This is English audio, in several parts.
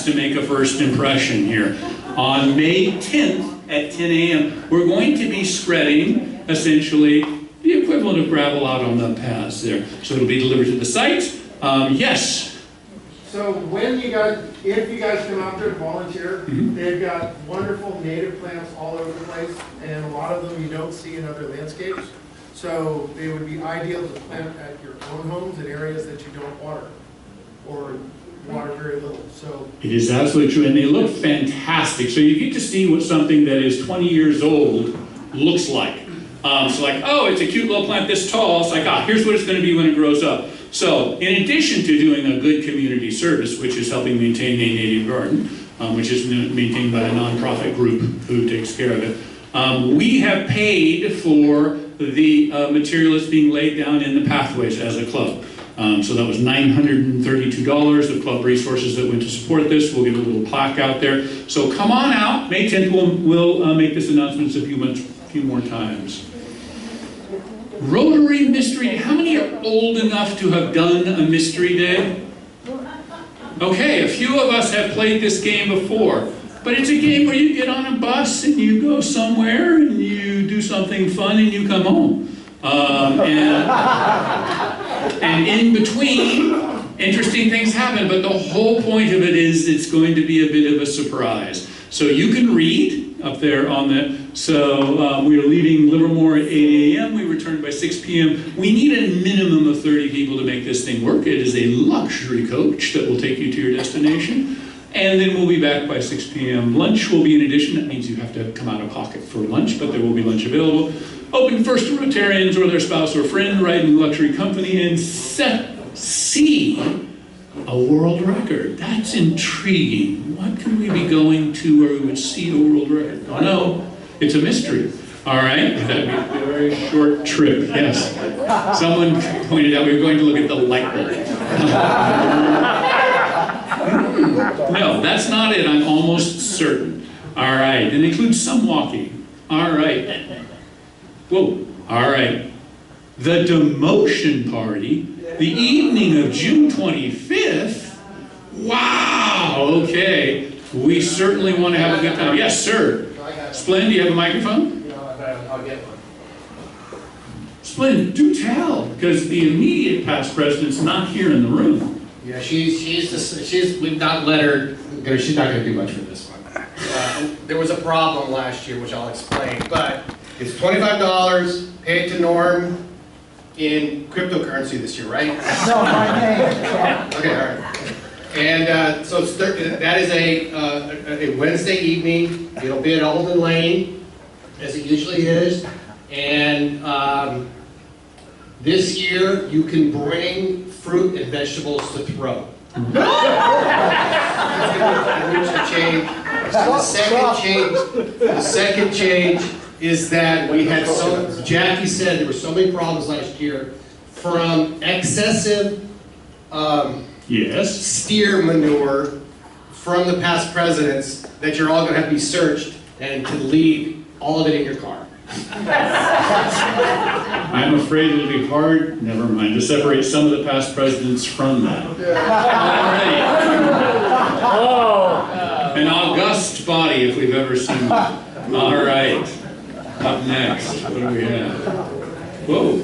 has to make a first impression here. On May 10th at 10 a.m., we're going to be spreading, essentially, the equivalent of gravel out on the paths there. So it'll be delivered to the site. Yes? So if you guys come out there to volunteer, they've got wonderful native plants all over the place, and a lot of them you don't see in other landscapes. So they would be ideal to plant at your own homes in areas that you don't water, or water very little. So it is absolutely true, and they look fantastic. So you get to see what something that is 20 years old looks like. So like, oh, it's a cute little plant this tall. It's like, here's what it's going to be when it grows up. So in addition to doing a good community service, which is helping maintain a native garden, which is maintained by a nonprofit group who takes care of it, we have paid for the material that's being laid down in the pathways as a club. So that was $932 of club resources that went to support this. We'll get a little plaque out there. So come on out. May 10th, we'll make this announcement a few more times. Rotary Mystery Day. How many are old enough to have done a Mystery Day? Okay, a few of us have played this game before. But it's a game where you get on a bus and you go somewhere and you do something fun and you come home. And in between, interesting things happen, but the whole point of it is it's going to be a bit of a surprise. So you can read up there on the, so we are leaving Livermore at 8 a.m. We return by 6 p.m. We need a minimum of 30 people to make this thing work. It is a luxury coach that will take you to your destination. And then we'll be back by 6 p.m. Lunch will be in addition. That means you have to come out of pocket for lunch, but there will be lunch available. Open first to Rotarians or their spouse or friend, riding luxury company, and see a world record. That's intriguing. What could we be going to where we would see a world record? Oh no, it's a mystery. All right, that'd be a very short trip, yes. Someone pointed out we were going to look at the light bulb. No, that's not it, I'm almost certain. All right, and it includes some walking. All right. Whoa, all right. The demotion party, the evening of June 25th. Wow, okay. We certainly want to have a good time. Yes, sir. Splend, do you have a microphone? I'll get one. Splend, do tell, because the immediate past president's not here in the room. Yeah, we've not let her, she's not going to do much for this one. There was a problem last year, which I'll explain, but it's $25, pay it to Norm in cryptocurrency this year, right? No, my name. Okay, all right. And so that is a Wednesday evening. It'll be at Alden Lane, as it usually is. And this year, you can bring fruit and vegetables to throw. The second change is that we had Jackie said there were so many problems last year from excessive steer manure from the past presidents that you're all going to have to be searched and to leave all of it in your car. I'm afraid it'll be hard, never mind, to separate some of the past presidents from that. Alright. An august body, if we've ever seen one. Alright. Up next, what do we have? Whoa,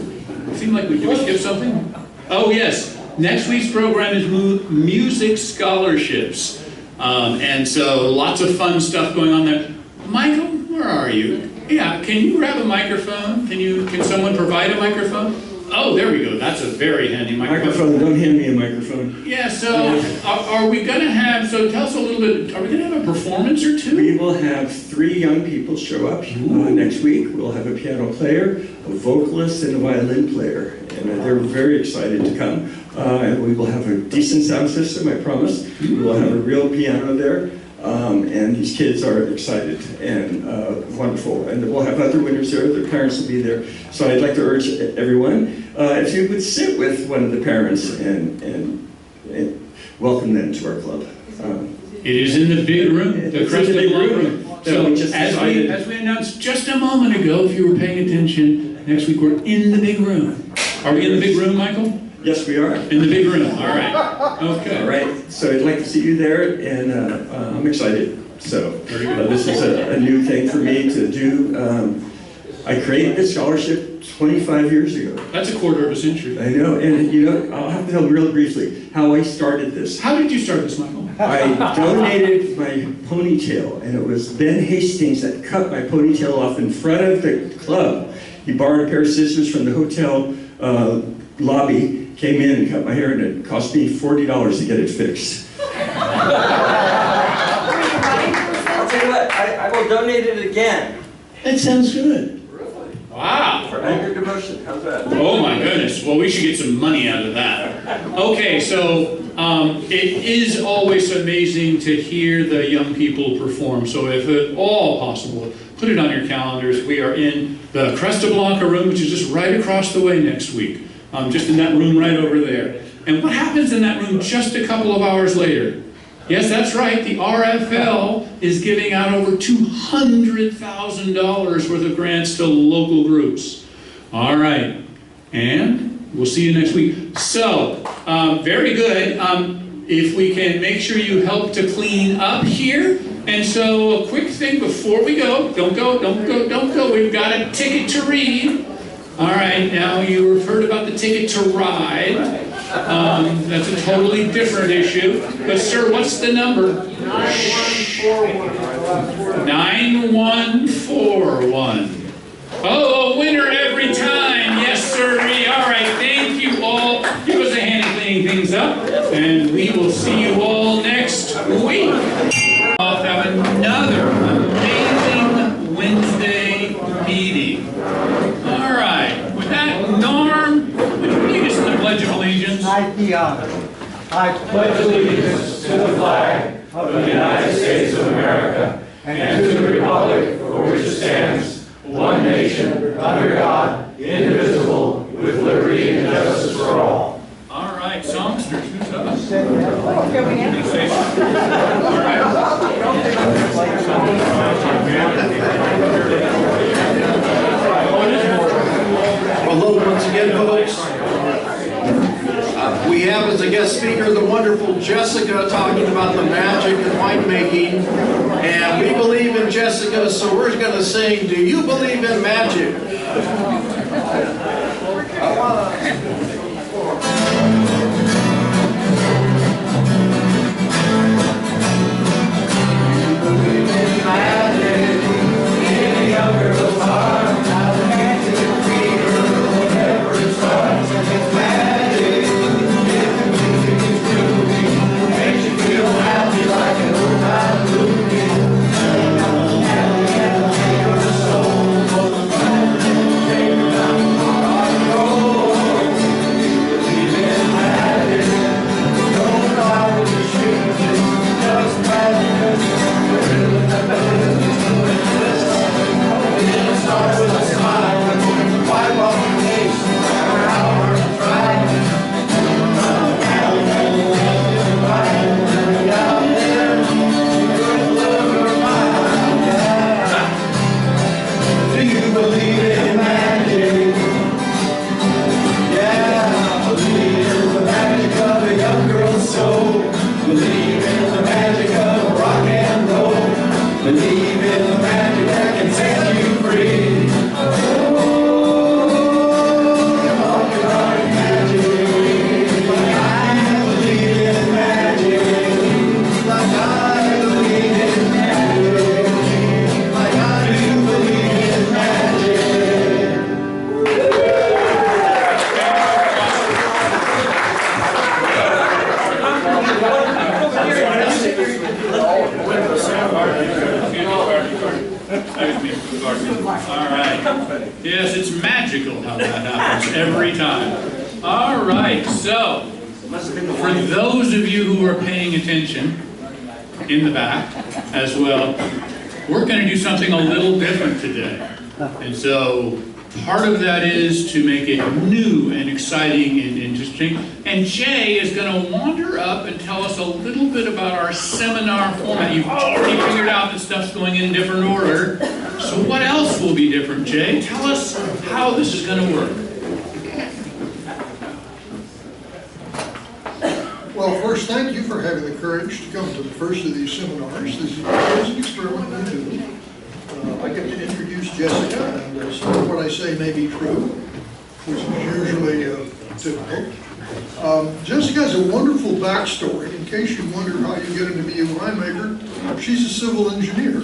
it seemed like we skip something. Oh yes, next week's program is music scholarships. And so lots of fun stuff going on there. Michael, where are you? Yeah, can you grab a microphone? Can someone provide a microphone? Oh, there we go. That's a very handy microphone. Don't hand me a microphone. Yeah, so are we going to have, so tell us a little bit, are we going to have a performance or two? We will have 3 young people show up next week. We'll have a piano player, a vocalist, and a violin player. And they're very excited to come. And we will have a decent sound system, I promise. We will have a real piano there. And these kids are excited and wonderful. And we'll have other winners there. Their parents will be there. So I'd like to urge everyone, if you would sit with one of the parents and welcome them to our club. It is in the big room, the Crested room. So as we announced just a moment ago, if you were paying attention, next week we're in the big room. Are we in the big room, Michael? Yes, we are. In the big room, all right. Okay. All right, so I'd like to see you there, and I'm excited. So this is a new thing for me to do. I created this scholarship 25 years ago. That's a quarter of a century. I know, and you know, I'll have to tell real briefly how I started this. How did you start this, Michael? I donated my ponytail, and it was Ben Hastings that cut my ponytail off in front of the club. He borrowed a pair of scissors from the hotel lobby, came in and cut my hair, and it cost me $40 to get it fixed. I'll tell you what, I will donate it again. That sounds good. Wow. For anger devotion, how's that? Oh my goodness. Well, we should get some money out of that. Okay, so it is always amazing to hear the young people perform. So if at all possible, put it on your calendars. We are in the Cresta Blanca room, which is just right across the way next week. Just in that room right over there. And what happens in that room just a couple of hours later? Yes, that's right. The RFL is giving out over $200,000 worth of grants to local groups. All right. And we'll see you next week. So, very good. If we can make sure you help to clean up here. And so, a quick thing before we go. Don't go. We've got a ticket to read. All right. Now, you've heard about the ticket to ride. That's a totally different issue. But sir, what's the number? 9141. Oh, a winner every time. Yes, sir. All right, thank you all. Give us a hand in cleaning things up. And we will see you all next week. I'll have another amazing Wednesday meeting. All right. With that, Norm, would you lead us in the Pledge of Allegiance? I, Dion, I pledge allegiance to the flag of the United States of America and to the republic for which it stands, one nation, under God, indivisible, with liberty and justice for all. All right, songsters, who's up? Hello once again, folks. We have as a guest speaker the wonderful Jessica talking about the magic of winemaking. And we believe in Jessica, so we're going to sing, Do You Believe in Magic? All right. Yes, it's magical how that happens every time. All right, so for those of you who are paying attention in the back as well, we're going to do something a little different today. And so part of that is to make it new and exciting and interesting. And Jay is going to wander up and tell us a little bit about our seminar format. You've already figured out that stuff's going in different order. So what else will be different, Jay? Tell us how this is going to work. thank you for having the courage to come to the first of these seminars. This is an experiment we do. I get to introduce Jessica, and some of what I say may be true, which is usually typical. Jessica has a wonderful backstory. In case you wonder how you get into being a winemaker, she's a civil engineer.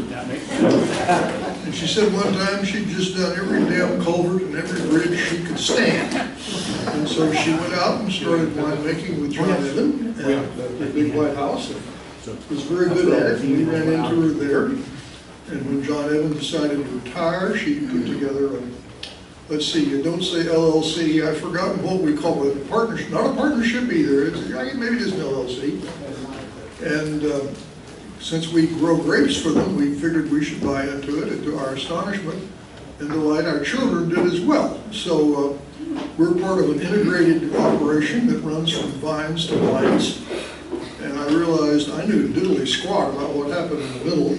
And she said one time she'd just done every damn culvert and every bridge she could stand. And so she went out and started winemaking with John Evan at the Big White House. And was very good at it, and we ran into her there. And when John Evan decided to retire, she put together a, let's see, you don't say LLC, I've forgotten what we call it, a partnership, not a partnership either, maybe it is an LLC. And since we grow grapes for them, we figured we should buy into it, and to our astonishment and delight, our children did as well. So we're part of an integrated operation that runs from vines to wines. And I realized I knew diddly squat about what happened in the middle.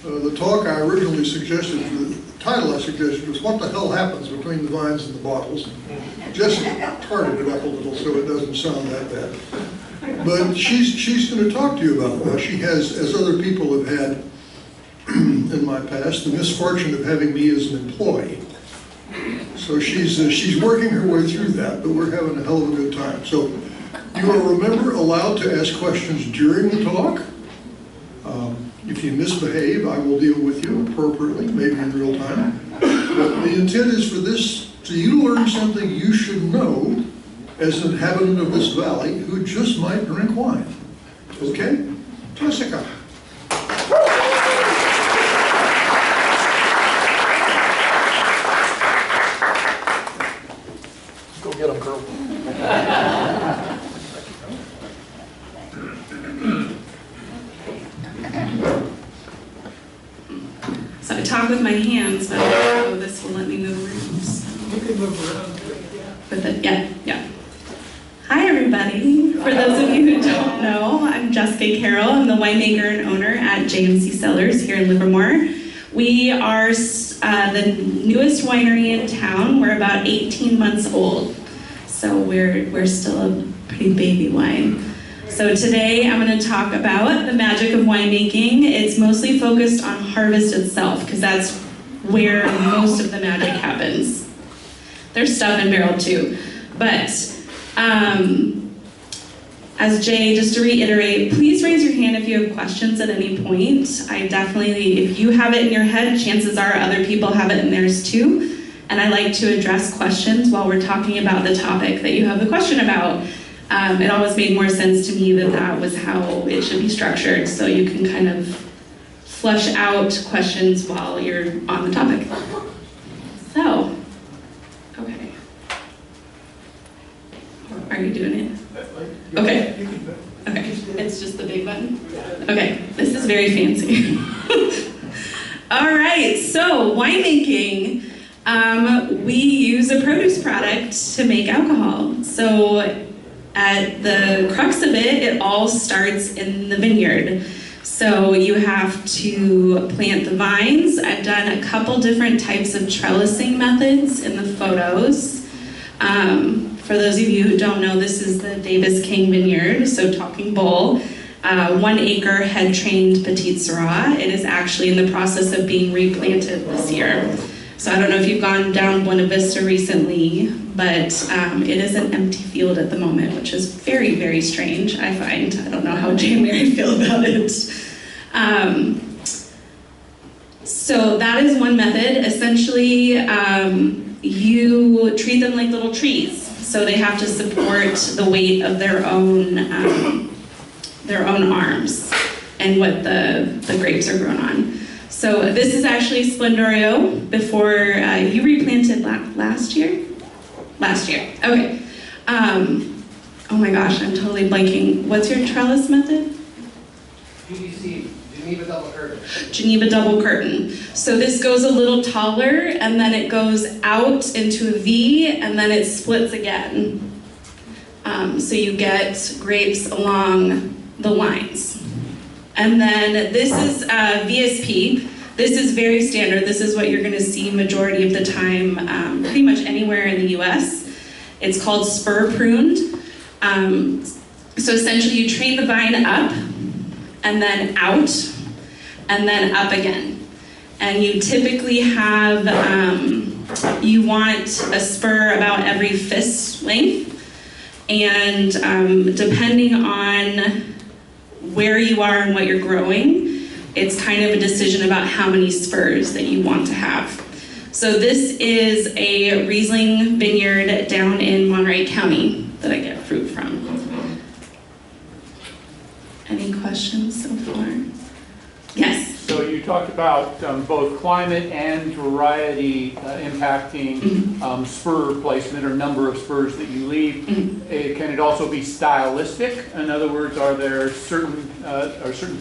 The talk I originally suggested, the title I suggested was "What the hell happens between the vines and the bottles?" Jessica tarted it up a little so it doesn't sound that bad. But she's going to talk to you about that. She has, as other people have had in my past, the misfortune of having me as an employee. So she's working her way through that, but we're having a hell of a good time. So you are, remember, allowed to ask questions during the talk. If you misbehave, I will deal with you appropriately, maybe in real time. But the intent is for you to learn something you should know as an inhabitant of this valley who just might drink wine. Okay? Jessica. Go get them, girl. So I talk with my hands, but I don't know this will let me move around. So. You can move around. With it, yeah. Hi everybody. For those of you who don't know, I'm Jessica Carroll. I'm the winemaker and owner at JMC Cellars here in Livermore. We are the newest winery in town. We're about 18 months old, so we're still a pretty baby wine. So today I'm going to talk about the magic of winemaking. It's mostly focused on harvest itself because that's where most of the magic happens. There's stuff in barrel too, but as Jay, just to reiterate, please raise your hand if you have questions at any point. I definitely, if you have it in your head, chances are other people have it in theirs too. And I like to address questions while we're talking about the topic that you have a question about. It always made more sense to me that that was how it should be structured, so you can kind of flush out questions while you're on the topic. So, okay. Are you doing it? Okay. Okay, it's just the big button? Okay, this is very fancy. All right, so winemaking. We use a produce product to make alcohol. So at the crux of it, it all starts in the vineyard. So you have to plant the vines. I've done a couple different types of trellising methods in the photos. For those of you who don't know, this is the Davis King Vineyard, so Talking Bull. 1 acre head trained Petite Syrah. It is actually in the process of being replanted this year. So I don't know if you've gone down Buena Vista recently, but it is an empty field at the moment, which is very, very strange, I find. I don't know how Jay and Mary feel about it. So that is one method. Essentially, you treat them like little trees. So they have to support the weight of their own arms and what the grapes are grown on. So this is actually Splendorio before you replanted last year? Last year, okay. Oh my gosh, I'm totally blanking. What's your trellis method? PVC, Geneva double curtain. Geneva double curtain. So this goes a little taller and then it goes out into a V and then it splits again. So you get grapes along the lines. And then this is VSP. This is very standard. This is what you're going to see majority of the time, pretty much anywhere in the US. It's called spur pruned. So essentially you train the vine up and then out and then up again. And you typically have, you want a spur about every fist length. And depending on where you are and what you're growing, it's kind of a decision about how many spurs that you want to have. So this is a Riesling vineyard down in Monterey County that I get fruit from. Any questions so far? Yes? So you talked about both climate and variety impacting spur placement or number of spurs that you leave. Can it also be stylistic? In other words, are there certain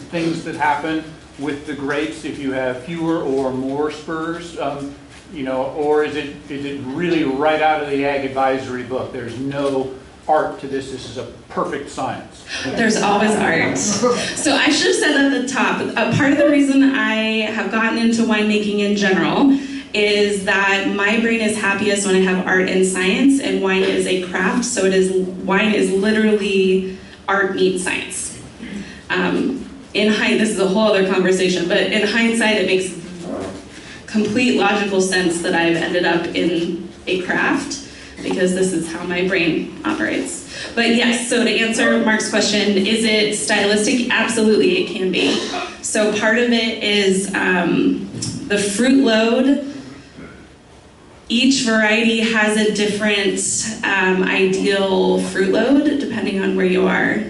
things that happen with the grapes if you have fewer or more spurs? Or is it really right out of the Ag Advisory book? There's no art to this. This is a perfect science. There's always art. So I should have said at the top, part of the reason I have gotten into winemaking in general is that my brain is happiest when I have art and science, and wine is a craft, so wine is literally art meets science. This is a whole other conversation, but in hindsight it makes complete logical sense that I've ended up in a craft, because this is how my brain operates. But yes, so to answer Mark's question, is it stylistic? Absolutely, it can be. So part of it is the fruit load. Each variety has a different ideal fruit load depending on where you are.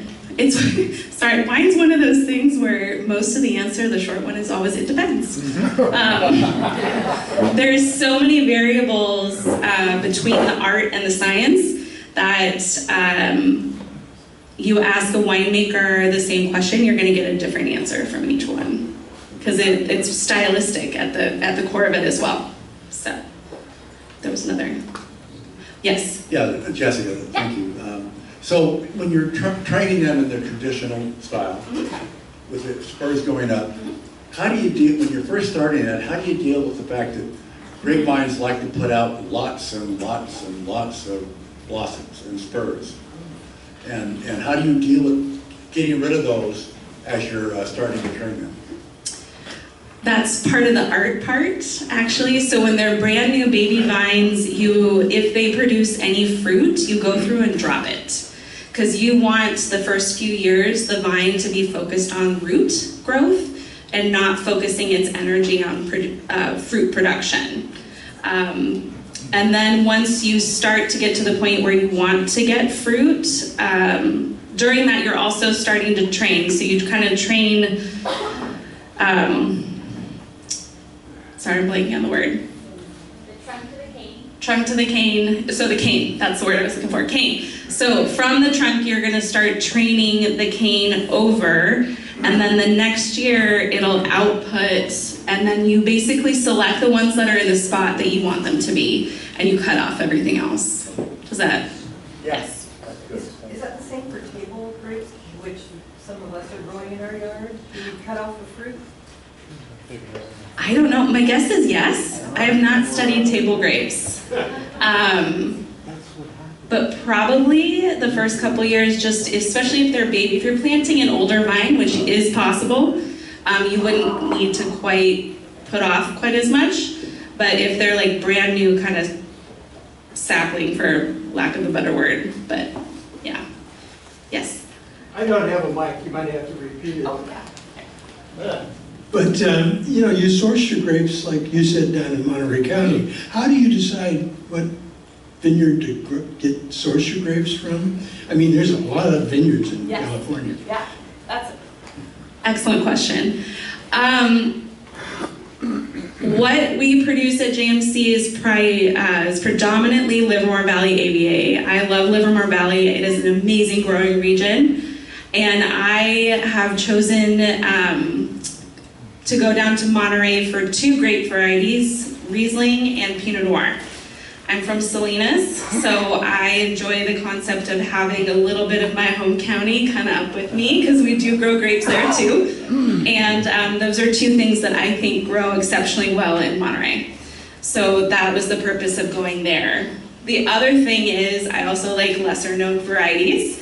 Wine's one of those things where most of the answer, the short one, is always it depends. There's so many variables between the art and the science that you ask a winemaker the same question, you're going to get a different answer from each one, because it's stylistic at the core of it as well. So there was another. Yes. Yeah, Jessica, thank you. So when you're training them in the traditional style, with the spurs going up, how do you deal, when you're first starting that, how do you deal with the fact that grapevines like to put out lots and lots and lots of blossoms and spurs? And how do you deal with getting rid of those as you're starting to train them? That's part of the art part, actually. So when they're brand new baby vines, if they produce any fruit, you go through and drop it. Because you want the first few years the vine to be focused on root growth and not focusing its energy on fruit production. And then once you start to get to the point where you want to get fruit, during that you're also starting to train. So you kind of train, sorry, I'm blanking on the word. Trunk to the cane. So the cane, that's the word I was looking for, cane. So from the trunk, you're gonna start training the cane over, and then the next year it'll output, and then you basically select the ones that are in the spot that you want them to be, and you cut off everything else. Does that? Yes. Is that the same for table grapes, which some of us are growing in our yard? Do you cut off the fruit? I don't know. My guess is yes. I have not studied table grapes. But probably the first couple years, just especially if they're baby, if you're planting an older vine, which is possible, you wouldn't need to quite put off quite as much. But if they're like brand new kind of sapling, for lack of a better word, but yeah. Yes? I don't have a mic, you might have to repeat it. Oh, yeah. But, you source your grapes, like you said, down in Monterey County. How do you decide what vineyard to source your grapes from? I mean, there's a lot of vineyards in California. Yeah, that's an excellent question. What we produce at JMC is predominantly Livermore Valley AVA. I love Livermore Valley. It is an amazing growing region. And I have chosen to go down to Monterey for 2 grape varieties, Riesling and Pinot Noir. I'm from Salinas, so I enjoy the concept of having a little bit of my home county kind of up with me, because we do grow grapes there too. And those are 2 things that I think grow exceptionally well in Monterey. So that was the purpose of going there. The other thing is I also like lesser known varieties.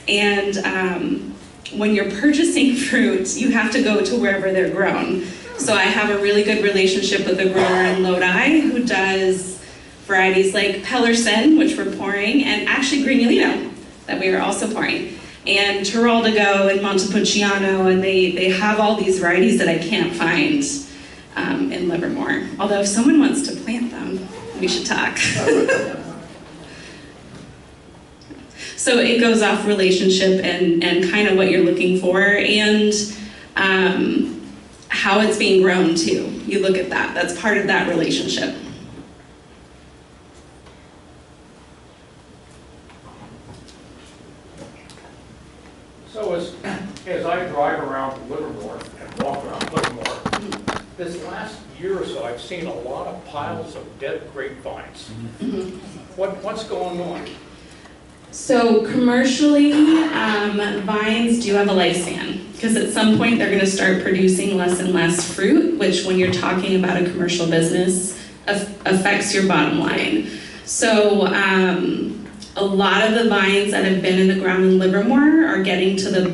And when you're purchasing fruit, you have to go to wherever they're grown. So I have a really good relationship with a grower in Lodi who does varieties like Pellerson, which we're pouring, and actually Granulino, that we are also pouring, and Tiroldigo and Montepulciano, and they have all these varieties that I can't find in Livermore. Although if someone wants to plant them, we should talk. So it goes off relationship and kind of what you're looking for, and how it's being grown too. You look at that, that's part of that relationship. So as I drive around Livermore and walk around Livermore, this last year or so, I've seen a lot of piles of dead grapevines. What's going on? So commercially, vines do have a lifespan, because at some point they're going to start producing less and less fruit, which when you're talking about a commercial business affects your bottom line. So a lot of the vines that have been in the ground in Livermore are getting to the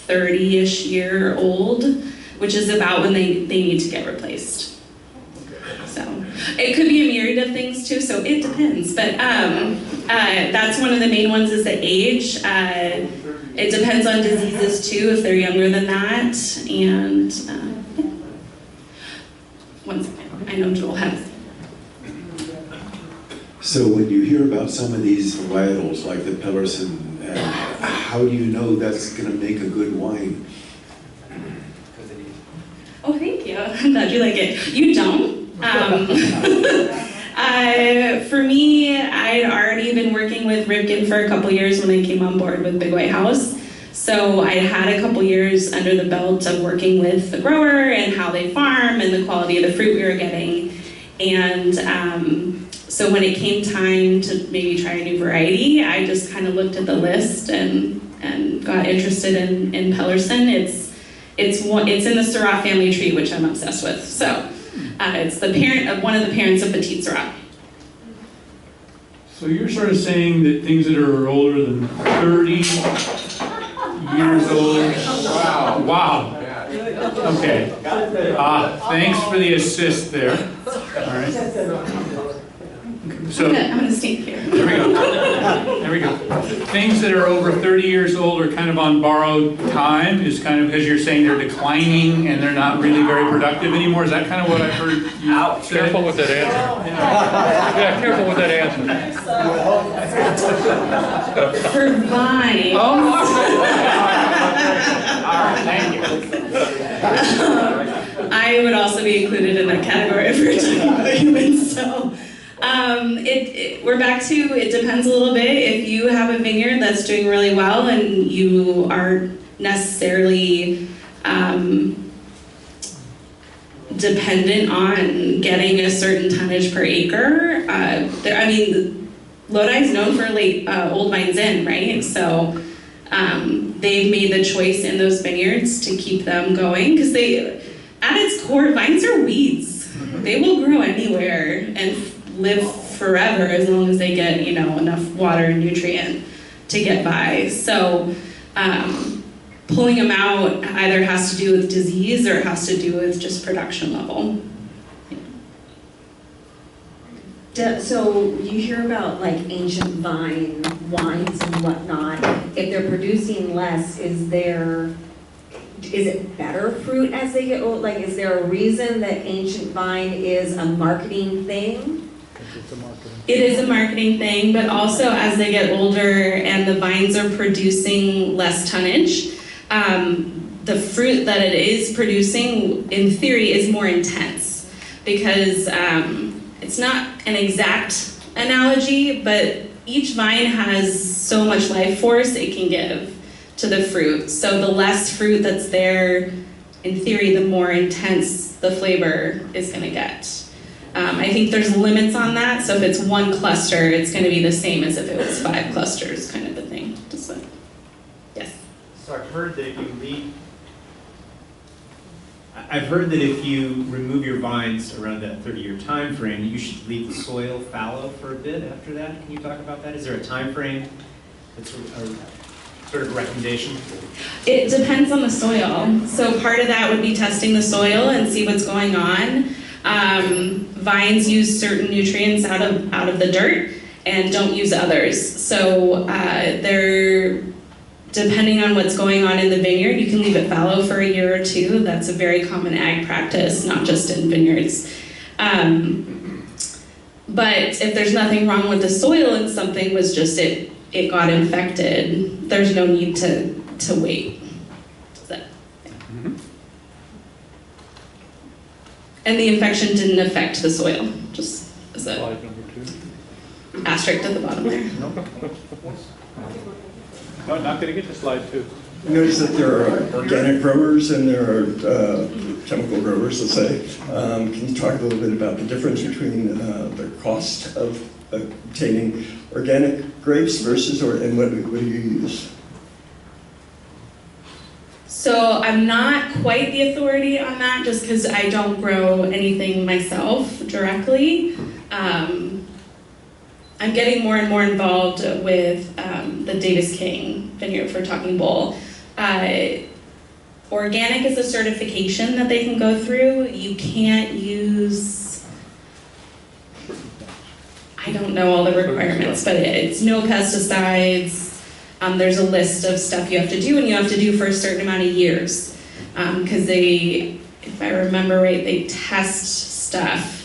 30-ish year old, which is about when they need to get replaced. So it could be a myriad of things too, so it depends. But that's one of the main ones is the age. It depends on diseases too, if they're younger than that. And one second, I know Joel has. So when you hear about some of these varietals like the Pellerson, how do you know that's going to make a good wine? Oh, thank you. I'm glad you like it. You don't. For me, I'd already been working with Ripken for a couple years when I came on board with Big White House. So I had a couple years under the belt of working with the grower and how they farm and the quality of the fruit we were getting. And so when it came time to maybe try a new variety, I just kind of looked at the list and got interested in Pellerson. It's in the Syrah family tree, which I'm obsessed with. So it's the parent of one of the parents of Petite Syrah. So you're sort of saying that things that are older than 30 years old. Wow. Okay. Thanks for the assist there. All right. So I'm gonna stand here. There we go. There we go. Things that are over 30 years old are kind of on borrowed time, is kind of, as you're saying, they're declining and they're not really very productive anymore. Is that kind of what I've heard you say? Careful with that answer. Yeah, careful with that answer. For vines. Oh, all right, thank you. I would also be included in that category if we're talking about humans. So we're back to, it depends a little bit. If you have a vineyard that's doing really well and you aren't necessarily dependent on getting a certain tonnage per acre, Lodi is known for old vines in, right? So they've made the choice in those vineyards to keep them going because at its core, vines are weeds. They will grow anywhere and live forever as long as they get, enough water and nutrient to get by. So pulling them out either has to do with disease or it has to do with just production level. So you hear about like ancient vine wines and whatnot. If they're producing less, is it better fruit as they get old? Like, is there a reason that ancient vine is a marketing thing? It is a marketing thing, but also as they get older and the vines are producing less tonnage, the fruit that it is producing, in theory, is more intense because it's not an exact analogy, but each vine has so much life force it can give to the fruit. So the less fruit that's there, in theory, the more intense the flavor is going to get. I think there's limits on that, so if it's one cluster, it's going to be the same as if it was 5 clusters, kind of a thing. Yes? So I've heard that if you remove your vines around that 30-year time frame, you should leave the soil fallow for a bit after that. Can you talk about that? Is there a time frame? sort of recommendation? It depends on the soil. So part of that would be testing the soil and see what's going on. Vines use certain nutrients out of the dirt and don't use others. So they're depending on what's going on in the vineyard, you can leave it fallow for a year or two. That's a very common ag practice, not just in vineyards. But if there's nothing wrong with the soil and something was just it got infected, there's no need to wait. And the infection didn't affect the soil, just as a asterisk at the bottom there. No, not going to get to slide 2. Notice that there are organic growers and there are chemical growers, let's say. Can you talk a little bit about the difference between the cost of obtaining organic grapes versus, and what do you use? So I'm not quite the authority on that just because I don't grow anything myself directly. I'm getting more and more involved with the Davis King Vineyard for Talking Bull. Organic is a certification that they can go through. You can't use, I don't know all the requirements, but it's no pesticides. There's a list of stuff you have to do, and you have to do for a certain amount of years. Because they, if I remember right, they test stuff.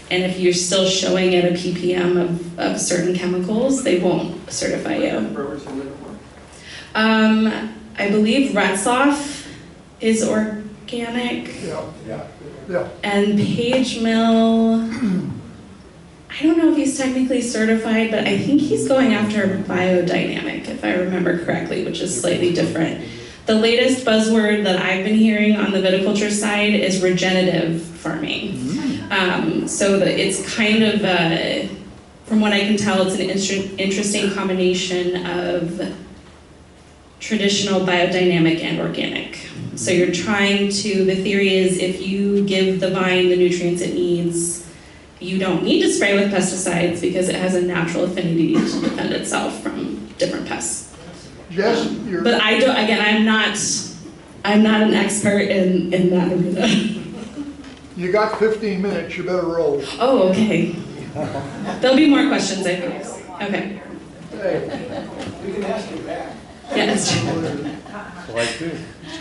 And if you're still showing at a ppm of certain chemicals, they won't certify you. I believe Retzoff is organic. Yeah. And Page Mill, I don't know if he's technically certified, but I think he's going after biodynamic, if I remember correctly, which is slightly different. The latest buzzword that I've been hearing on the viticulture side is regenerative farming. So it's kind of, from what I can tell, it's an interesting combination of traditional, biodynamic, and organic. So you're trying to, the theory is if you give the vine the nutrients it needs, you don't need to spray with pesticides because it has a natural affinity to defend itself from different pests. Jess, But I don't, again, I'm not an expert in that arena. you got 15 minutes, you better roll. Oh, okay. There'll be more questions, I think. Okay. We can ask you back. Yeah, that's true.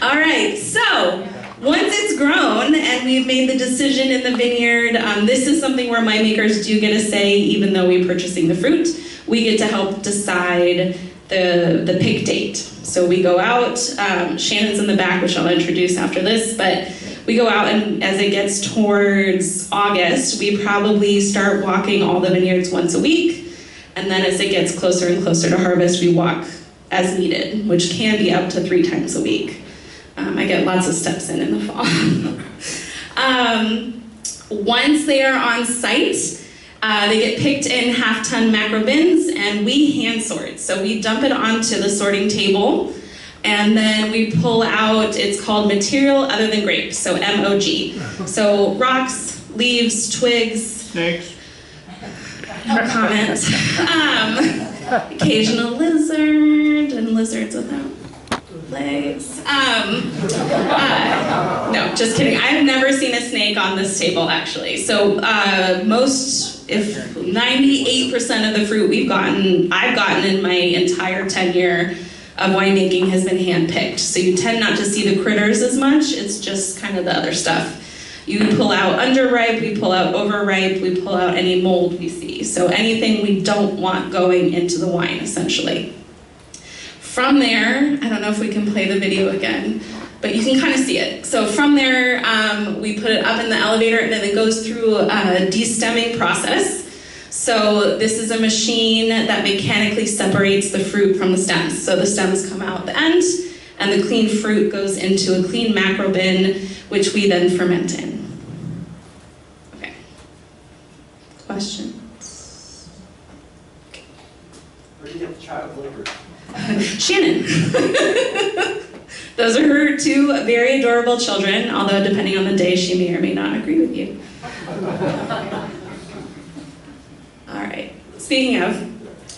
All right, so once it's grown and we've made the decision in the vineyard, this is something where winemakers do get a say, even though we're purchasing the fruit. We get to help decide the pick date. So we go out, Shannon's in the back, which I'll introduce after this, but we go out and as it gets towards August, we probably start walking all the vineyards once a week. And then as it gets closer and closer to harvest, we walk as needed, which can be up to 3 times a week. I get lots of steps in the fall. Once they are on site, they get picked in half-ton macro bins and we hand sort. So we dump it onto the sorting table and then we pull out, it's called material other than grapes, so MOG. So rocks, leaves, twigs. Snakes. No comment. Occasional lizard and lizards without legs. No, just kidding. I've never seen a snake on this table, actually. So if 98% of the fruit I've gotten in my entire tenure of winemaking has been hand-picked. So you tend not to see the critters as much. It's just kind of the other stuff. You pull out underripe, we pull out overripe, we pull out any mold we see. So anything we don't want going into the wine, essentially. From there, I don't know if we can play the video again, but you can kind of see it. So from there, we put it up in the elevator and then it goes through a destemming process. So this is a machine that mechanically separates the fruit from the stems. So the stems come out the end, and the clean fruit goes into a clean macro bin, which we then ferment in. Okay. Questions? Where do you get the child labor? Shannon. Those are her 2 very adorable children, although depending on the day, she may or may not agree with you. All right. Speaking of,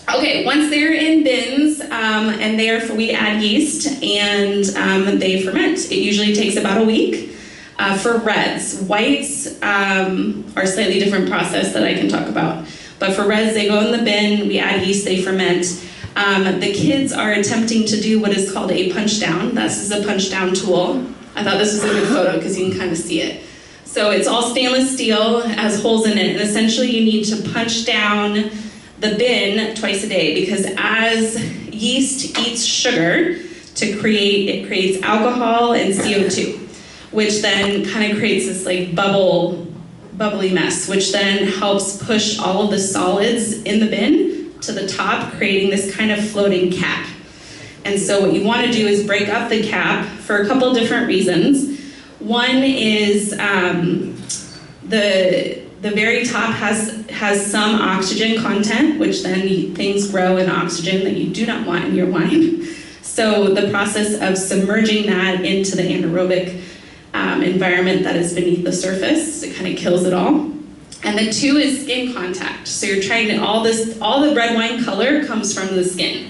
Okay, once they're in bins, and we add yeast and they ferment. It usually takes about a week. For reds, whites are a slightly different process that I can talk about. But for reds, they go in the bin, we add yeast, they ferment. The kids are attempting to do what is called a punch down. This is a punch down tool. I thought this was a good photo because you can kind of see it. So it's all stainless steel, has holes in it, and essentially you need to punch down the bin twice a day because as yeast eats sugar it creates alcohol and CO2, which then kind of creates this like bubbly mess, which then helps push all of the solids in the bin to the top, creating this kind of floating cap. And so what you want to do is break up the cap for a couple different reasons. One is the very top has some oxygen content, which then things grow in oxygen that you do not want in your wine. So the process of submerging that into the anaerobic environment that is beneath the surface, it kind of kills it all. And the two is skin contact. So you're trying to, all the red wine color comes from the skin.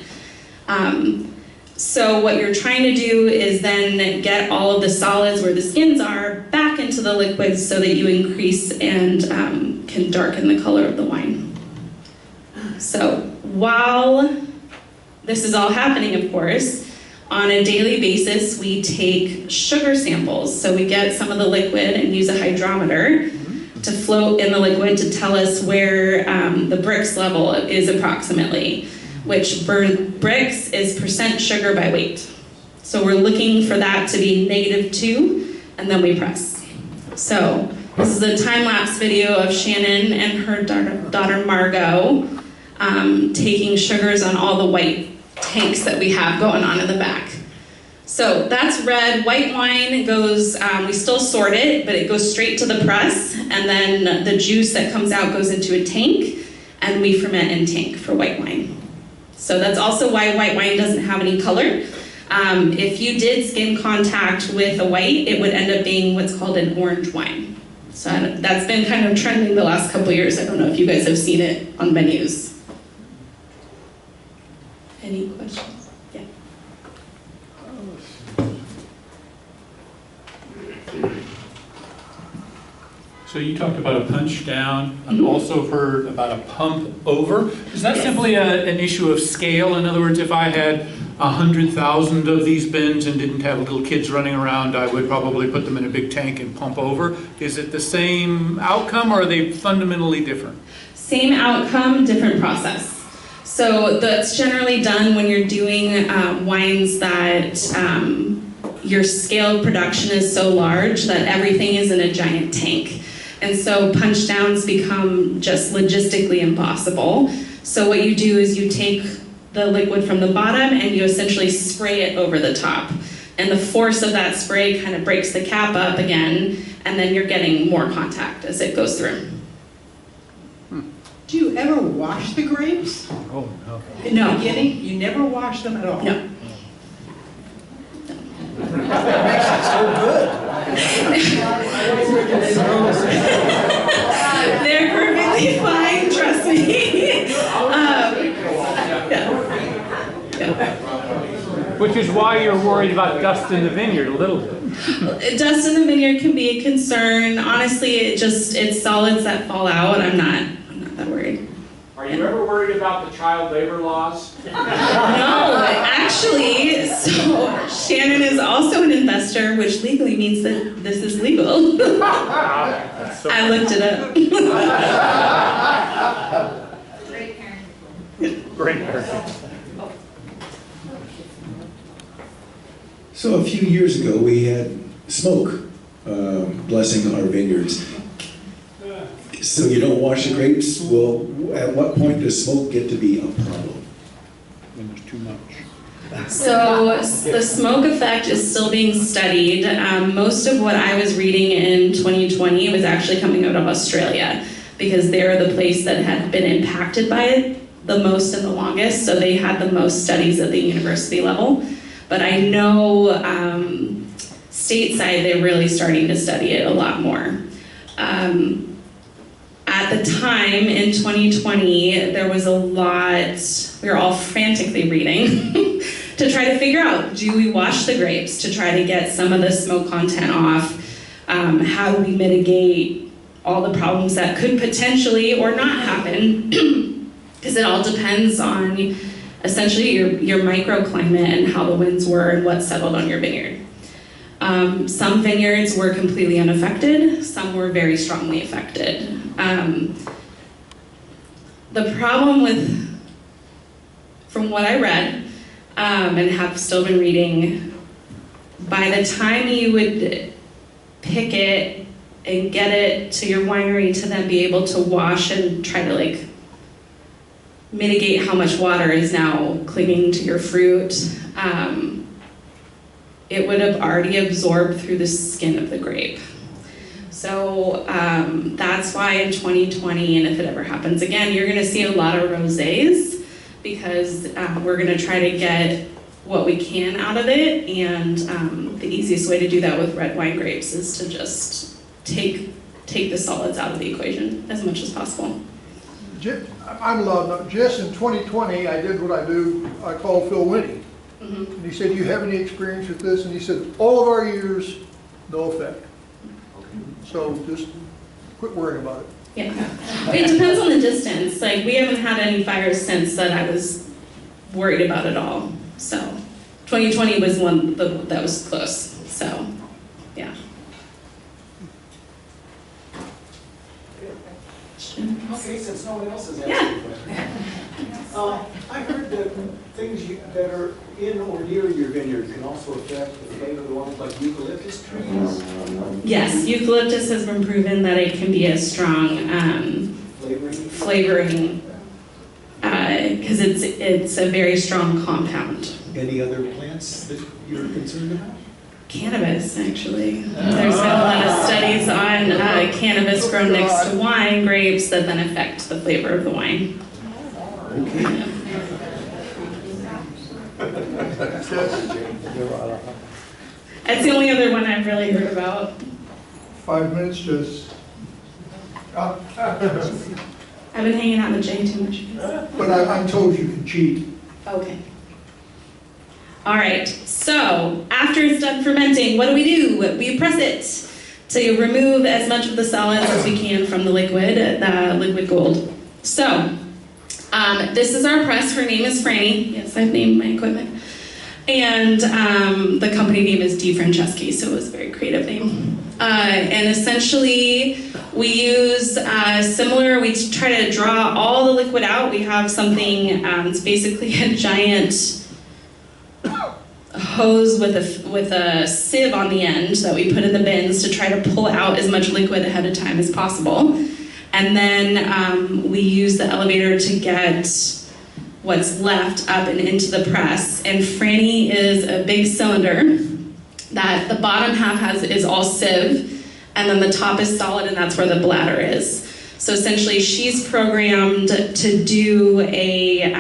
So what you're trying to do is then get all of the solids where the skins are back into the liquids so that you increase and can darken the color of the wine. So while this is all happening, of course, on a daily basis, we take sugar samples. So we get some of the liquid and use a hydrometer to float in the liquid to tell us where the Brix level is approximately, which Brix is percent sugar by weight. So we're looking for that to be -2, and then we press. So this is a time-lapse video of Shannon and her daughter Margot taking sugars on all the white tanks that we have going on in the back. So that's red. White wine goes, we still sort it, but it goes straight to the press, and then the juice that comes out goes into a tank, and we ferment in tank for white wine. So that's also why white wine doesn't have any color. If you did skin contact with a white, it would end up being what's called an orange wine. So that's been kind of trending the last couple of years. I don't know if you guys have seen it on menus. Any questions? Yeah. So you talked about a punch down. I've also heard about a pump over. Is that simply an issue of scale? In other words, if I had 100,000 of these bins and didn't have little kids running around, I would probably put them in a big tank and pump over. Is it the same outcome, or are they fundamentally different? Same outcome, different process. So that's generally done when you're doing wines that your scale of production is so large that everything is in a giant tank. And so punch downs become just logistically impossible. So what you do is you take the liquid from the bottom and you essentially spray it over the top. And the force of that spray kind of breaks the cap up again, and then you're getting more contact as it goes through. Do you ever wash the grapes? Oh, no. In the beginning, you never wash them at all? No. That makes it so good. They're perfectly fine, trust me. Which is why you're worried about dust in the vineyard a little bit. Dust in the vineyard can be a concern. Honestly, it's solids that fall out. I'm not that worried. Are you ever worried about the child labor laws? No, actually, so Shannon is also an investor, which legally means that this is legal. I looked it up. Great parent. Great parenting. So a few years ago, we had smoke blessing our vineyards. So you don't wash the grapes? Well, at what point does smoke get to be a problem? When there's too much. So the smoke effect is still being studied. Most of what I was reading in 2020 was actually coming out of Australia, because they're the place that had been impacted by it the most and the longest, so they had the most studies at the university level. But I know stateside they're really starting to study it a lot more. At the time, in 2020, there was a lot, we were all frantically reading to try to figure out, do we wash the grapes to try to get some of the smoke content off? How do we mitigate all the problems that could potentially or not happen? Because it all depends on essentially your microclimate and how the winds were and what settled on your vineyard. Some vineyards were completely unaffected, some were very strongly affected. The problem with, from what I read, and have still been reading, by the time you would pick it and get it to your winery to then be able to wash and try to like mitigate how much water is now clinging to your fruit, it would have already absorbed through the skin of the grape. So that's why in 2020, and if it ever happens again, you're gonna see a lot of rosés, because we're gonna try to get what we can out of it, and the easiest way to do that with red wine grapes is to just take the solids out of the equation as much as possible. I'm allowed, Jess, in 2020, I did what I do, I called Phil Winnie. And he said, do you have any experience with this? And he said, all of our years, no effect. So just quit worrying about it. Yeah, it depends on the distance. Like, we haven't had any fires since that I was worried about at all. So 2020 was one that was close, so yeah. Okay, since no one else is asking questions. I heard that things that are in or near your vineyard can also affect the flavor of the wine, like eucalyptus trees. Yes, eucalyptus has been proven that it can be a strong flavoring, because it's a very strong compound. Any other plants that you're concerned about? Cannabis, actually. There's been a lot of studies on cannabis grown next to wine grapes that then affect the flavor of the wine. Okay. That's the only other one I've really heard about. 5 minutes, just. I've been hanging out with Jay too much. But I'm told you can cheat. Okay. All right, so after it's done fermenting, what do? We press it to remove as much of the solids as we can from the liquid gold. So, this is our press. Her name is Franny. Yes, I've named my equipment. And the company name is Di Franceschi, so it was a very creative name. And essentially, we use similar, we try to draw all the liquid out. We have something, it's basically a giant hose with a sieve on the end that we put in the bins to try to pull out as much liquid ahead of time as possible. And then we use the elevator to get what's left up and into the press. And Franny is a big cylinder that the bottom half is all sieve, and then the top is solid, and that's where the bladder is. So essentially, she's programmed to do a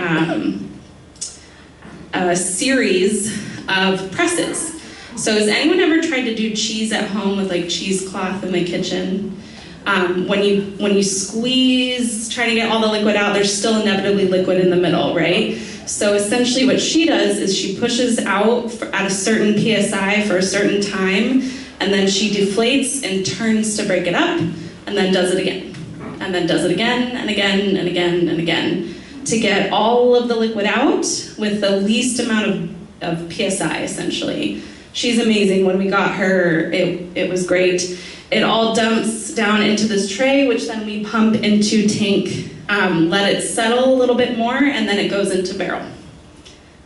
series of presses. So has anyone ever tried to do cheese at home with like cheesecloth in the kitchen? When you squeeze, trying to get all the liquid out, there's still inevitably liquid in the middle, right? So essentially what she does is she pushes out at a certain PSI for a certain time, and then she deflates and turns to break it up, and then does it again. And then does it again, and again, and again, and again, to get all of the liquid out with the least amount of PSI, essentially. She's amazing. When we got her, it was great. It all dumps down into this tray, which then we pump into tank, let it settle a little bit more, and then it goes into barrel.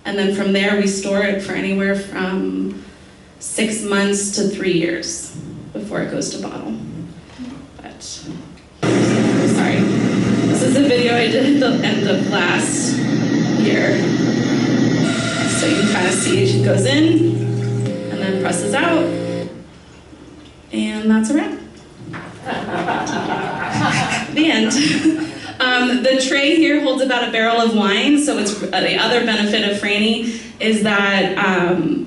And then from there, we store it for anywhere from 6 months to 3 years before it goes to bottle. But, sorry. This is a video I did at the end of last year. So you can kind of see it goes in, and then presses out, and that's a wrap. The end. The tray here holds about a barrel of wine, so it's the other benefit of Franny is that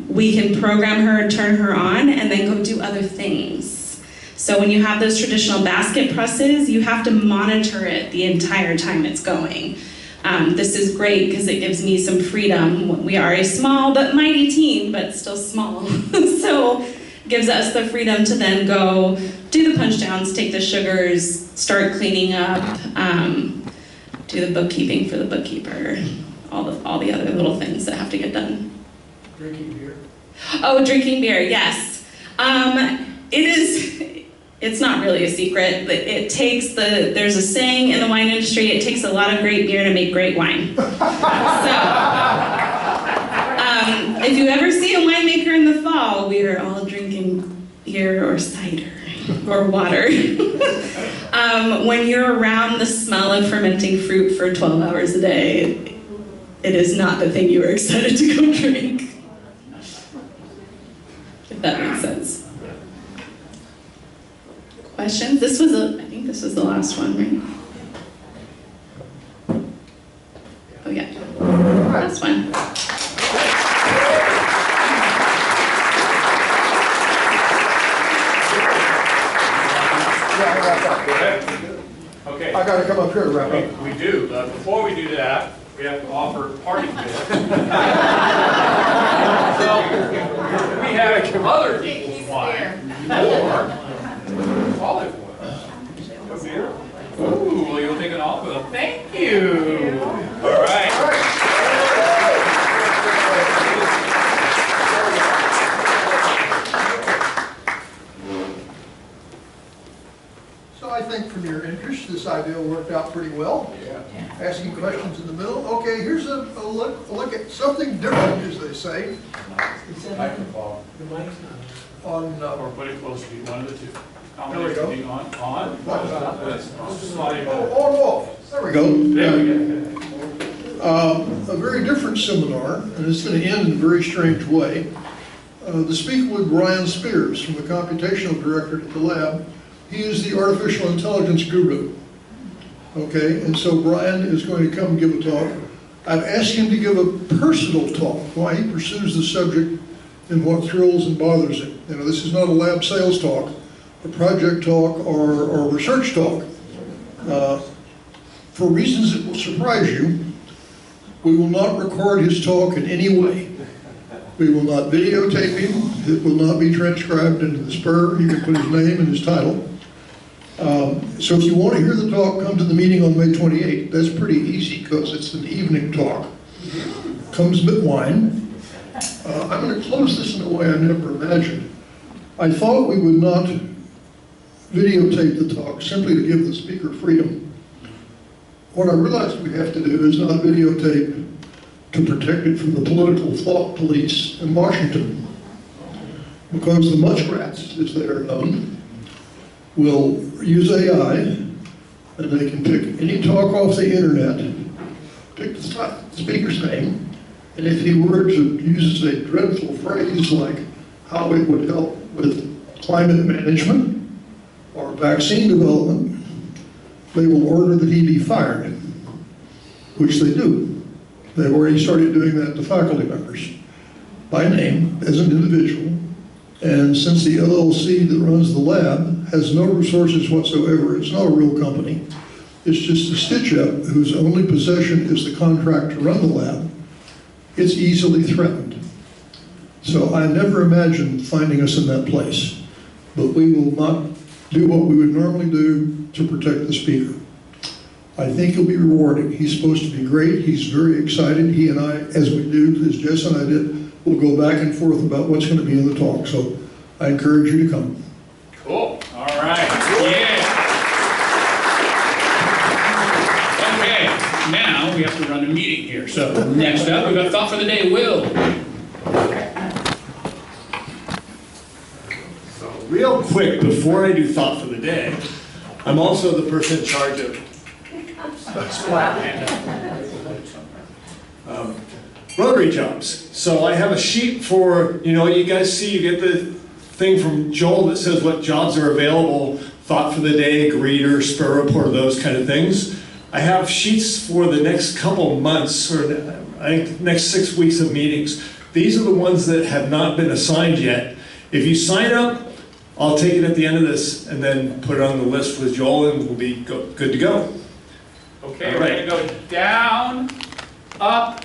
we can program her, turn her on, and then go do other things. So when you have those traditional basket presses, you have to monitor it the entire time it's going. This is great because it gives me some freedom. We are a small but mighty team, but still small. So gives us the freedom to then go do the punch downs, take the sugars, start cleaning up, do the bookkeeping for the bookkeeper, all the other little things that have to get done. Drinking beer. Oh, drinking beer, yes. It's not really a secret. There's a saying in the wine industry, it takes a lot of great beer to make great wine. If you ever see a winemaker in the fall, we are all drinking beer or cider or water. When you're around the smell of fermenting fruit for 12 hours a day, it is not the thing you are excited to go drink. If that makes sense. Questions? I think this was the last one, right? Oh yeah, last one. Okay. I gotta come up here to wrap up. We do. Before we do that, we have to offer party gifts. So we have other people's wine or olive oil. A beer. Ooh, well, you'll take an olive oil. Thank you. All right. So I think from your interest, this idea worked out pretty well. Yeah. Asking questions in the middle. Okay, here's a look at something different, as they say. Microphone. On, Or put it close to you, one of the two. There we go. Being on. On, Oh, off. There we go. there we go. A very different seminar, and it's going to end in a very strange way. The speaker was Brian Spears, from the computational director at the lab. He is the artificial intelligence guru. Okay, and so Brian is going to come and give a talk. I've asked him to give a personal talk, why he pursues the subject and what thrills and bothers him. You know, this is not a lab sales talk, a project talk, or research talk. For reasons that will surprise you, we will not record his talk in any way. We will not videotape him. It will not be transcribed into the Spur. You can put his name and his title. So if you want to hear the talk, come to the meeting on May 28th. That's pretty easy because it's an evening talk. Comes with wine. I'm going to close this in a way I never imagined. I thought we would not videotape the talk simply to give the speaker freedom. What I realized we have to do is not videotape to protect it from the political thought police in Washington. Because the muskrats, as they are known, will use AI, and they can pick any talk off the internet, pick the speaker's name, and if he were to use a dreadful phrase like how it would help with climate management or vaccine development, they will order that he be fired, which they do. They've already started doing that to faculty members by name as an individual. And since the LLC that runs the lab has no resources whatsoever, it's not a real company, it's just a stitch-up whose only possession is the contract to run the lab, it's easily threatened. So I never imagined finding us in that place, but we will not do what we would normally do to protect the speaker. I think he'll be rewarding. He's supposed to be great. He's very excited. He and I, as we do, as Jess and I did, we'll go back and forth about what's going to be in the talk. So I encourage you to come. Cool. All right. Yeah. Okay. Now we have to run a meeting here. So next up, we've got Thought for the Day. Will. So real quick, before I do Thought for the Day, I'm also the person in charge of Rotary jobs. So I have a sheet for, you guys see, you get the thing from Joel that says what jobs are available, Thought for the Day, Greeter, Spur Report, those kind of things. I have sheets for the next couple months, or I think next 6 weeks of meetings. These are the ones that have not been assigned yet. If you sign up I'll take it at the end of this and then put it on the list with Joel, and we'll be good to go. Okay, All we're right. gonna go down, up,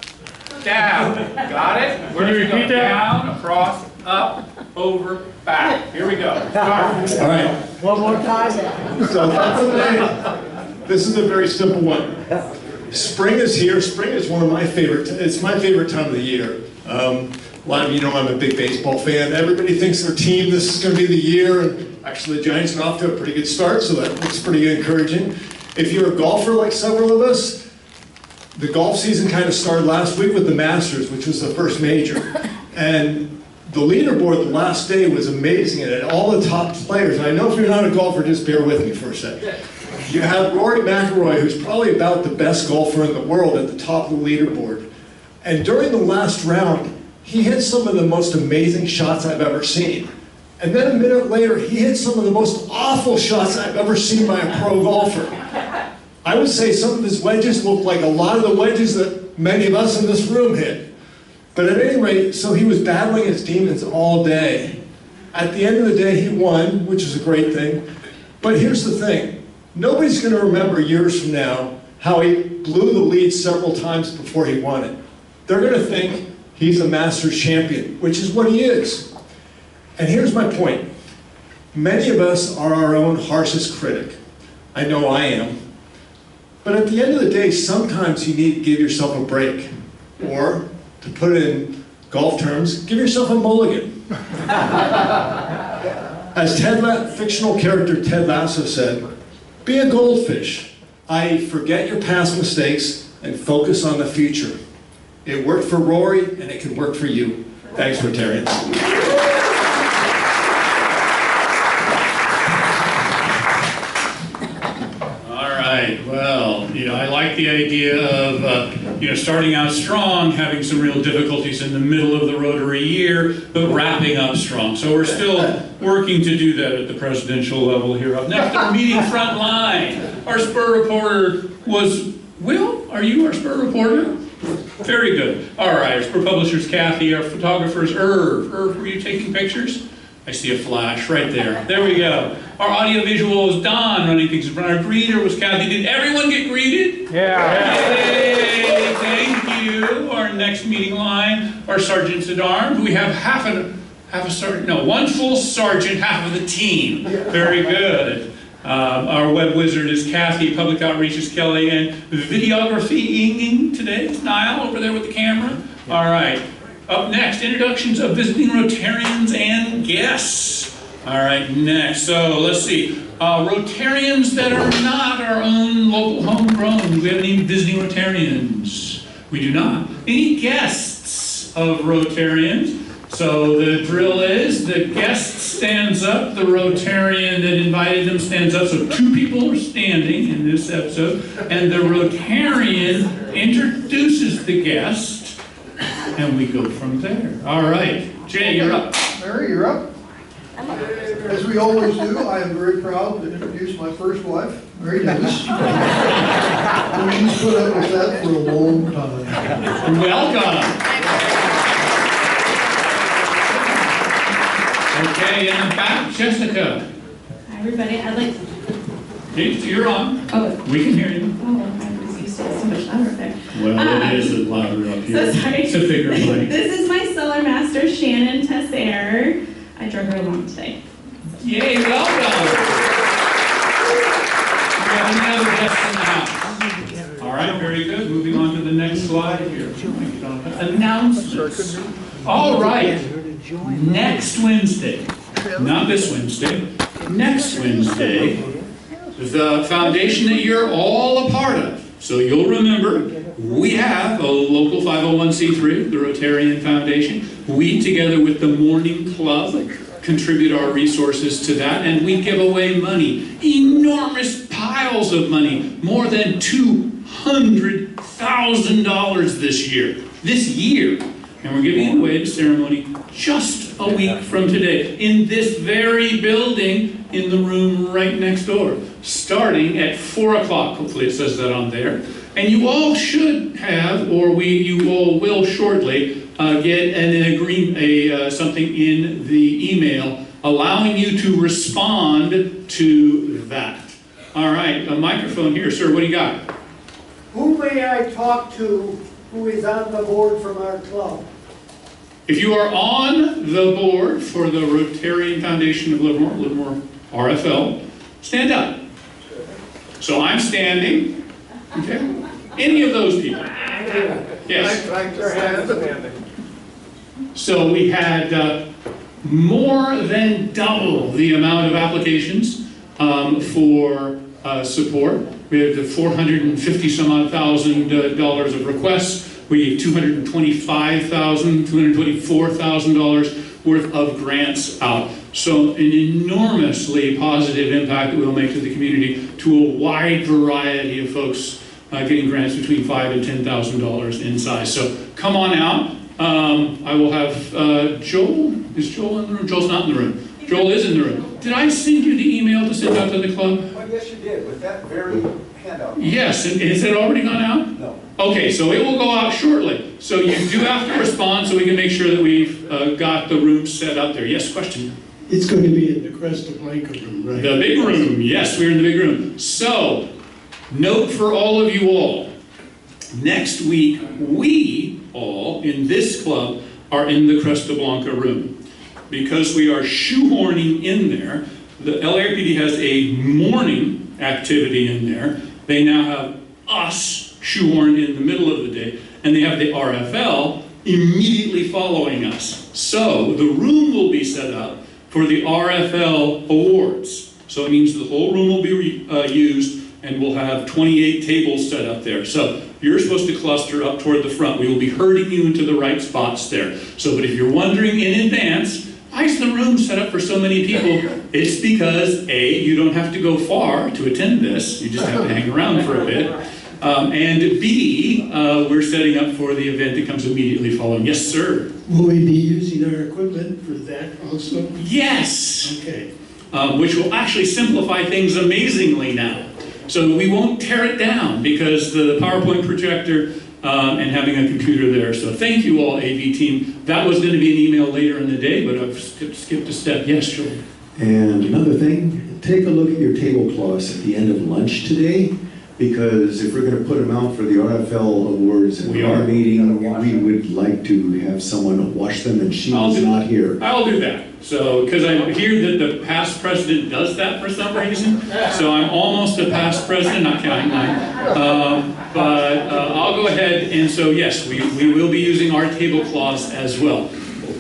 down. Got it? We're Can you gonna go repeat that? down, across, up, over, back. Here we go. Start. All right. One more time. So this is a very simple one. Spring is here. Spring is one of my favorite. It's my favorite time of the year. A lot of you know I'm a big baseball fan. Everybody thinks their team, this is going to be the year. And actually, the Giants are off to a pretty good start, so that looks pretty encouraging. If you're a golfer like several of us, the golf season kind of started last week with the Masters, which was the first major. And the leaderboard the last day was amazing, and all the top players, and I know if you're not a golfer, just bear with me for a second. You have Rory McIlroy, who's probably about the best golfer in the world, at the top of the leaderboard. And during the last round, he hit some of the most amazing shots I've ever seen. And then a minute later, he hit some of the most awful shots I've ever seen by a pro golfer. I would say some of his wedges looked like a lot of the wedges that many of us in this room hit. But at any rate, so he was battling his demons all day. At the end of the day, he won, which is a great thing. But here's the thing. Nobody's going to remember years from now how he blew the lead several times before he won it. They're going to think he's a Masters champion, which is what he is. And here's my point. Many of us are our own harshest critic. I know I am. But at the end of the day, sometimes you need to give yourself a break. Or, to put it in golf terms, give yourself a mulligan. As fictional character Ted Lasso said, be a goldfish. I forget your past mistakes and focus on the future. It worked for Rory, and it can work for you. Thanks, Rotarians. All right, well, I like the idea of, starting out strong, having some real difficulties in the middle of the Rotary year, but wrapping up strong. So we're still working to do that at the presidential level here. Up next, our meeting front line. Our Spur reporter was Will. Are you our Spur reporter? Very good. All right, our Spur publisher's Kathy. Our photographer's Irv. Irv, were you taking pictures? I see a flash right there. There we go. Our audiovisual is Don running things in front. Our greeter was Kathy. Did everyone get greeted? Yeah. Yay! Thank you. Our next meeting line, our sergeants at arms. We have one full sergeant, half of the team. Very good. Our web wizard is Kathy, public outreach is Kelly, and videography today is Niall over there with the camera. All right. Up next, introductions of visiting Rotarians and guests. All right, next. So let's see. Rotarians that are not our own local homegrown. Do we have any visiting Rotarians? We do not. Any guests of Rotarians? So the drill is the guest stands up, the Rotarian that invited them stands up. So two people are standing in this episode, and the Rotarian introduces the guest. And we go from there. All right. Jay, you're up. Mary, you're up. As we always do, I am very proud to introduce my first wife, Mary Dennis. And she's put up with that for a long time. Welcome. Okay, in the back, Jessica. Hi, everybody. I'd like. You're on. Oh. We can hear you. Oh, I was used to it so much louder up there. Well, it is louder up here. So sorry. It's a bigger mic. This is my Solar Master, Shannon Tesser. I drug her along today. Yay, welcome. We have any other guests in the house? All right, very good. Moving on to the next slide here. Announcements. All right. Next Wednesday, not this Wednesday, next Wednesday, the foundation that you're all a part of. So you'll remember, we have a local 501c3, the Rotarian Foundation. We, together with the Morning Club, contribute our resources to that, and we give away money, enormous piles of money, more than $200,000 this year. And we're giving it away at a ceremony just a week from today, in this very building, in the room right next door, starting at 4 o'clock. Hopefully it says that on there. And you all should have, or you all will shortly, get something in the email allowing you to respond to that. All right, a microphone here. Sir, what do you got? Who may I talk to who is on the board from our club? If you are on the board for the Rotarian Foundation of Livermore RFL, stand up. So I'm standing. Okay. Any of those people? Yes. So we had more than double the amount of applications for support. We had $450 some odd thousand dollars of requests. We gave $224,000 worth of grants out. So an enormously positive impact that we'll make to the community, to a wide variety of folks getting grants between $5,000 and $10,000 in size. So come on out. I will have Joel. Is Joel in the room? Joel's not in the room. Joel is in the room. Did I send you the email to send out to the club? Oh, yes, you did, with that very handout. Yes, and has it already gone out? No. Okay, so it will go out shortly. So you do have to respond so we can make sure that we've got the room set up there. Yes, question? It's going to be in the Cresta Blanca room, right? The big room, yes, we're in the big room. So, note for all of you all, next week, we all in this club are in the Cresta Blanca room. Because we are shoehorning in there, the LARPD has a morning activity in there. They now have us shoehorned in the middle of the day, and they have the RFL immediately following us. So the room will be set up for the RFL awards. So it means the whole room will be used, and we'll have 28 tables set up there. So you're supposed to cluster up toward the front. We will be herding you into the right spots there. So, but if you're wondering in advance, why is the room set up for so many people? It's because A, you don't have to go far to attend this. You just have to hang around for a bit. And B, we're setting up for the event that comes immediately following. Yes, sir? Will we be using our equipment for that also? Yes! Okay. Which will actually simplify things amazingly now. So we won't tear it down because the PowerPoint projector and having a computer there. So thank you all, AV team. That was going to be an email later in the day, but I've skipped a step. Yes, Joel? And another thing, take a look at your tablecloths at the end of lunch today, because if we're going to put them out for the RFL awards in our meeting, we would like to have someone wash them, and she was not here. I'll do that. So, because I hear that the past president does that for some reason, so I'm almost a past president, not counting mine. But I'll go ahead, and so yes, we will be using our tablecloths as well.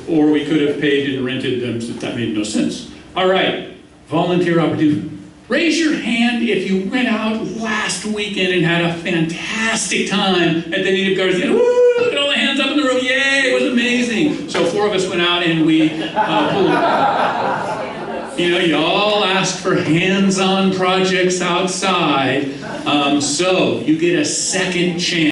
Or we could have paid and rented them, so that made no sense. All right, volunteer opportunity. Raise your hand if you went out last weekend and had a fantastic time at the Native Guardian. Woo! Look at all the hands up in the room. Yay! It was amazing. So 4 of us went out and we pulled. You know, you all asked for hands-on projects outside. So you get a second chance.